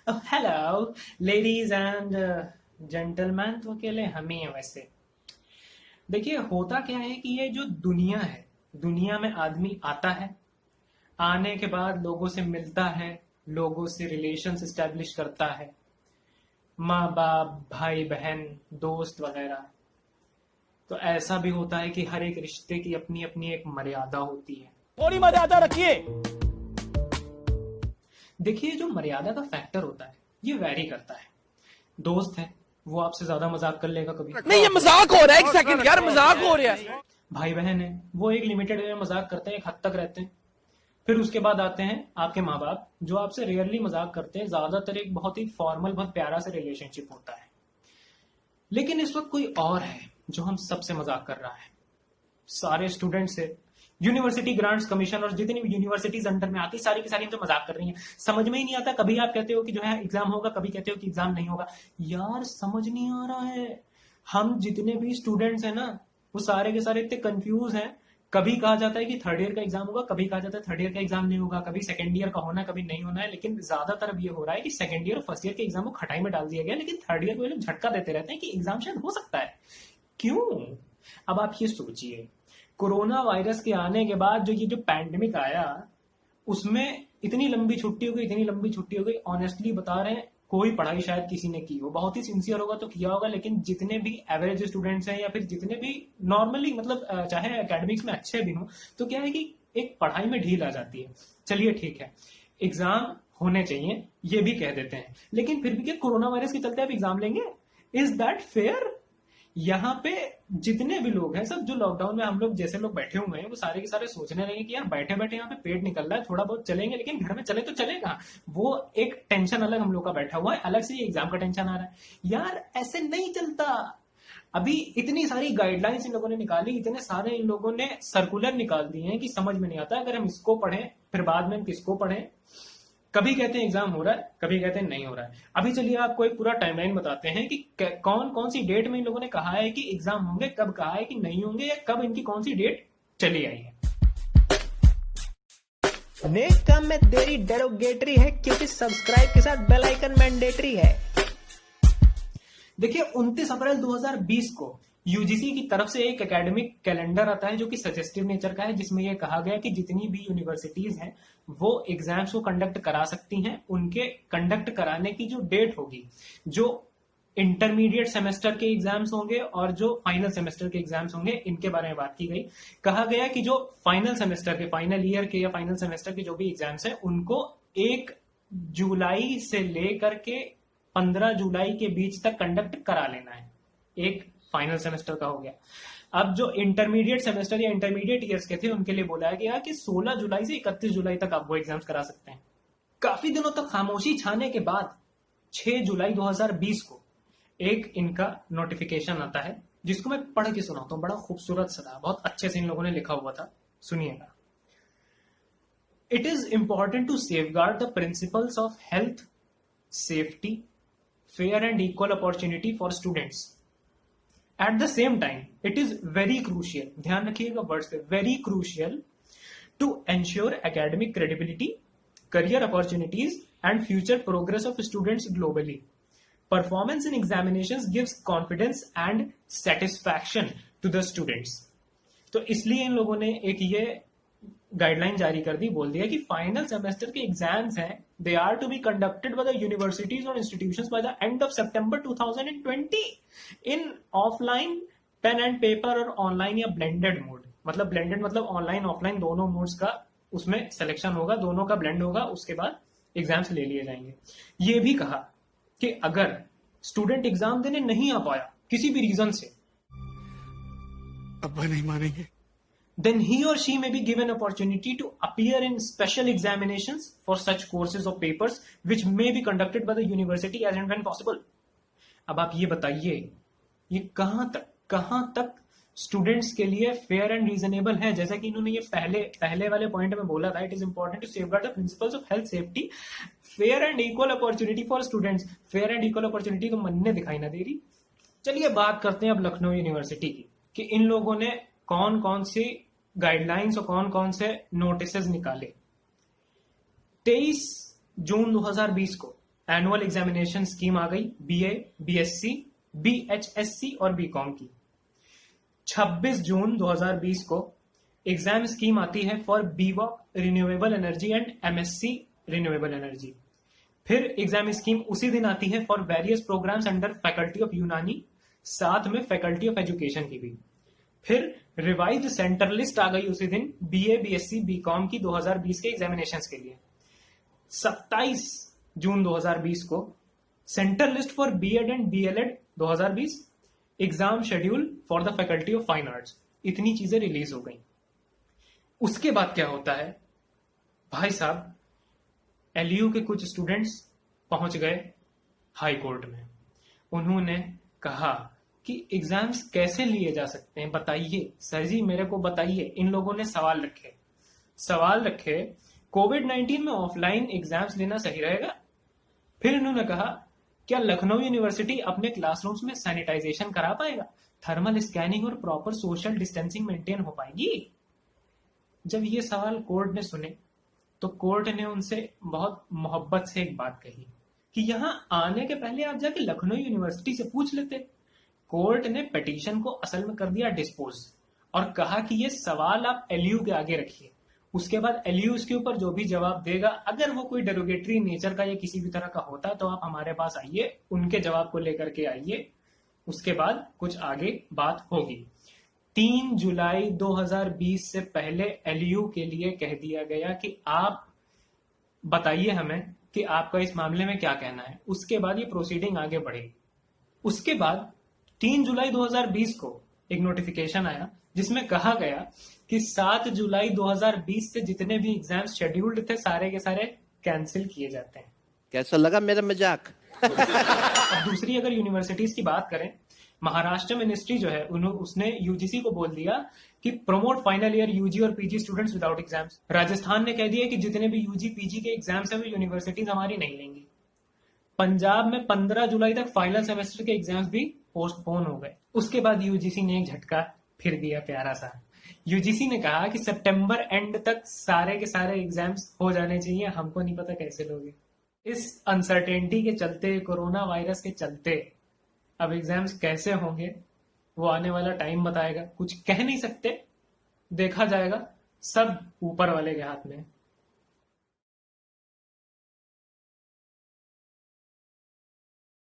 Hello ladies and gentleman, तो अकेले हम ही हैं वैसे। देखिए, होता क्या है कि ये जो दुनिया है, दुनिया में आदमी आता है, आने के बाद लोगों से मिलता है, लोगों से रिलेशंस एस्टेब्लिश करता है, माँ बाप, भाई बहन, दोस्त वगैरह। तो ऐसा भी होता है कि हर एक रिश्ते की अपनी अपनी एक मर्यादा होती है। थोड़ी मर्यादा रखिए। देखिए, जो मर्यादा का फैक्टर होता है ये वैरी करता है। दोस्त है, वो आपसे ज्यादा मजाक कर लेगा कभी। नहीं, ये मजाक हो रहा है। एक सेकंड यार, मजाक हो रहा है। भाई बहन है, वो एक लिमिटेड वे में मजाक करते हैं, एक हद तक रहते हैं। फिर उसके बाद आते हैं आपके माँ बाप, जो आपसे रेयरली मजाक करते हैं, ज्यादातर एक बहुत ही फॉर्मल, बहुत प्यारा सा रिलेशनशिप होता है। लेकिन इस वक्त कोई और है जो हम सबसे मजाक कर रहा है, सारे स्टूडेंट से। यूनिवर्सिटी ग्रांट्स कमीशन और जितनी भी यूनिवर्सिटीज अंडर में आती, सारी की सारी तो मजाक कर रही हैं। समझ में ही नहीं आता, कभी आप कहते हो कि जो है एग्जाम होगा, कभी कहते हो कि एग्जाम नहीं होगा। यार समझ नहीं आ रहा है। हम जितने भी स्टूडेंट्स हैं ना, वो सारे के सारे इतने कंफ्यूज हैं। कभी कहा जाता है कि थर्ड ईयर का एग्जाम होगा, कभी कहा जाता है थर्ड ईयर का एग्जाम नहीं होगा, कभी सेकंड ईयर का होना है, कभी नहीं होना है। लेकिन ज्यादातर अब ये हो रहा है कि सेकंड ईयर और फर्स्ट ईयर के एग्जाम को खटाई में डाल दिया गया, लेकिन थर्ड ईयर को ये लोग झटका देते रहते हैं कि एग्जाम शायद हो सकता है। क्यों? अब आप ये सोचिए, कोरोना वायरस के आने के बाद जो ये जो पैंडेमिक आया, उसमें इतनी लंबी छुट्टी हो गई, इतनी लंबी छुट्टी हो गई। ऑनेस्टली बता रहे हैं, कोई पढ़ाई शायद किसी ने की हो, बहुत ही सिंसियर होगा तो किया होगा। लेकिन जितने भी एवरेज स्टूडेंट्स हैं या फिर जितने भी नॉर्मली, मतलब चाहे एकेडमिक्स में अच्छे भी हों, तो क्या है कि एक पढ़ाई में ढील आ जाती है। चलिए ठीक है, एग्जाम होने चाहिए ये भी कह देते हैं, लेकिन फिर भी क्या कोरोना वायरस के चलते आप एग्जाम लेंगे? Is that fair? यहाँ पे जितने भी लोग हैं, सब जो लॉकडाउन में हम लोग जैसे लोग बैठे हुए हैं, वो सारे के सारे सोचने लगे कि यार बैठे बैठे यहाँ पे पेट निकल रहा है, थोड़ा बहुत चलेंगे, लेकिन घर में चले तो चलेगा। वो एक टेंशन अलग हम लोग का बैठा हुआ है, अलग से एग्जाम का टेंशन आ रहा है। यार ऐसे नहीं चलता। अभी इतनी सारी गाइडलाइंस इन लोगों ने निकाली, इतने सारे इन लोगों ने सर्कुलर निकाल दिए हैं कि समझ में नहीं आता अगर हम इसको पढ़ें फिर बाद में हम किसको पढ़ें। कभी कहते हैं एग्जाम हो रहा है, कभी कहते हैं नहीं हो रहा है। अभी चलिए आपको एक पूरा टाइमलाइन बताते हैं कि कौन कौन सी डेट में इन लोगों ने कहा है कि एग्जाम होंगे, कब कहा है कि नहीं होंगे, या कब इनकी कौन सी डेट चली आई है। नेक्स्ट काम में देरी डेरोगेटरी है, क्योंकि सब्सक्राइब के साथ बेल आइकन मैंडेटरी है। देखिए, 29 अप्रैल 2020 को यूजीसी की तरफ से एक एकेडमिक कैलेंडर आता है जो कि सजेस्टिव नेचर का है, जिसमें यह कहा गया कि जितनी भी यूनिवर्सिटीज हैं वो एग्जाम्स को कंडक्ट करा सकती हैं। उनके कंडक्ट कराने की जो डेट होगी, जो इंटरमीडिएट सेमेस्टर के एग्जाम्स होंगे और जो फाइनल सेमेस्टर के एग्जाम्स होंगे, इनके बारे में बात की गई। कहा गया कि जो फाइनल सेमेस्टर के, फाइनल ईयर के या फाइनल सेमेस्टर के जो भी एग्जाम्स हैं, उनको 1 जुलाई से लेकर के 15 जुलाई के बीच तक कंडक्ट करा लेना है। एक फाइनल सेमेस्टर का हो गया। अब जो इंटरमीडिएट सेमेस्टर या इंटरमीडिएट ईयर्स के थे, उनके लिए बोला गया कि 16 जुलाई से 31 जुलाई तक आप वो एग्जाम्स करा सकते हैं। काफी दिनों तक खामोशी छाने के बाद 6 जुलाई 2020 को एक इनका नोटिफिकेशन आता है, जिसको मैं पढ़ के सुनाता हूं। बड़ा खूबसूरत सा था, बहुत अच्छे से इन लोगों ने लिखा हुआ था, सुनिएगा। It is important to safeguard the principles of health, safety, fair and equal opportunity for students. At the same time, it is very crucial, ध्यान रखिएगा वर्ड्स पे, very crucial to ensure academic credibility, career opportunities and future progress of students globally. Performance in examinations gives confidence and satisfaction to the students. तो इसलिए इन लोगों ने एक ये guideline जारी कर दी, बोल दिया कि फाइनल सेमेस्टर के एग्जाम्स हैं, they are to be conducted by the universities और institutions by the end of सितंबर 2020 in offline, pen and paper और ऑनलाइन या ब्लेंडेड मोड। मतलब ब्लेंडेड मतलब ऑनलाइन ऑफलाइन दोनों मोड्स का उसमें सिलेक्शन होगा, दोनों का ब्लेंड होगा, उसके बाद एग्जाम्स ले लिए जाएंगे। ये भी कहा कि अगर स्टूडेंट एग्जाम देने नहीं आ पाया किसी भी रीजन से, अब्बा नहीं मानेंगे, then he or she may be given opportunity to appear in special examinations for such courses or papers which may be conducted by the university as and when possible. अब आप ये बताइए, ये कहां तक स्टूडेंट्स के लिए फेयर एंड रीजनेबल है? जैसा कि इन्होंने ये पहले वाले पॉइंट में बोला था, it is important to safeguard the principles of health, safety, fair and equal opportunity for students. Fair and equal opportunity तो मन ने दिखाई ना दे रही। चलिए बात करते हैं अब लखनऊ यूनिवर्सिटी की, कि इन लोगों ने कौन कौन सी गाइडलाइंस और कौन कौन से नोटिस निकाले। 23 जून 2020 को एनुअल एग्जामिनेशन स्कीम आ गई बीए, बीएससी, बीएचएससी और बीकॉम की। 26 जून 2020 को एग्जाम स्कीम आती है for BVoc renewable energy and MSc renewable energy. फिर एग्जाम स्कीम उसी दिन आती है for various programmes under faculty of Unani, साथ में फैकल्टी ऑफ एजुकेशन की भी। फिर रिवाइज्ड सेंटर लिस्ट आ गई उसी दिन बीए, बीएससी, बीकॉम की 2020 के एग्जामिनेशंस के लिए। 27 जून 2020 को centre list for BEd and BElEd 2020, exam schedule for the faculty of fine arts. इतनी चीजें रिलीज हो गई। उसके बाद क्या होता है भाई साहब, एलयू के कुछ स्टूडेंट्स पहुंच गए हाई कोर्ट में। उन्होंने कहा कि एग्जाम्स कैसे लिए जा सकते हैं, बताइए सर जी, मेरे को बताइए। इन लोगों ने सवाल रखे कोविड-19 में ऑफलाइन एग्जाम्स लेना सही रहेगा। फिर इन्होंने कहा क्या लखनऊ यूनिवर्सिटी अपने क्लासरूम्स में सैनिटाइजेशन करा पाएगा, थर्मल स्कैनिंग और प्रॉपर सोशल डिस्टेंसिंग मेंटेन हो पाएगी। जब ये सवाल कोर्ट ने सुने तो कोर्ट ने उनसे बहुत मोहब्बत से एक बात कही कि यहां आने के पहले आप जाके लखनऊ यूनिवर्सिटी से पूछ लेते। कोर्ट ने पिटीशन को असल में कर दिया डिस्पोज और कहा कि ये सवाल आप एलयू के आगे रखिए। उसके बाद एलयू इसके ऊपर जो भी जवाब देगा, अगर वो कोई डेरोगेटरी नेचर का या किसी भी तरह का होता तो आप हमारे पास आइए, उनके जवाब को लेकर के आइए। उसके बाद कुछ आगे बात होगी। 3 जुलाई 2020 से पहले एलयू के लिए कह दिया गया कि आप बताइए हमें कि आपका इस मामले में क्या कहना है। उसके बाद ये प्रोसीडिंग आगे बढ़ेगी। उसके बाद 3 जुलाई 2020 को एक नोटिफिकेशन आया जिसमें कहा गया कि 7 जुलाई 2020 से जितने भी एग्जाम्स शेड्यूल्ड थे सारे के सारे कैंसिल किए जाते हैं। कैसा लगा मेरा मजाक? अब दूसरी अगर यूनिवर्सिटीज की बात करें, महाराष्ट्र मिनिस्ट्री जो है उसने यूजीसी को बोल दिया कि प्रमोट फाइनल ईयर यूजी और PG students without exams. Rajasthan ने कह दिया कि जितने भी यूजी पीजी के एग्जाम्स हैं वो यूनिवर्सिटीज हमारी नहीं लेंगी। पंजाब में 15 जुलाई तक फाइनल सेमेस्टर के एग्जाम्स भी पोस्टपोन हो गए। उसके बाद यूजीसी ने एक झटका फिर दिया प्यारा सा। यूजीसी ने कहा कि सितंबर एंड तक सारे के सारे एग्जाम्स हो जाने चाहिए, हमको नहीं पता कैसे लोगे। इस अनसर्टेनिटी के चलते, कोरोना वायरस के चलते अब एग्जाम्स कैसे होंगे वो आने वाला टाइम बताएगा। कुछ कह नहीं सकते, देखा जाएगा, सब ऊपर वाले के हाथ में।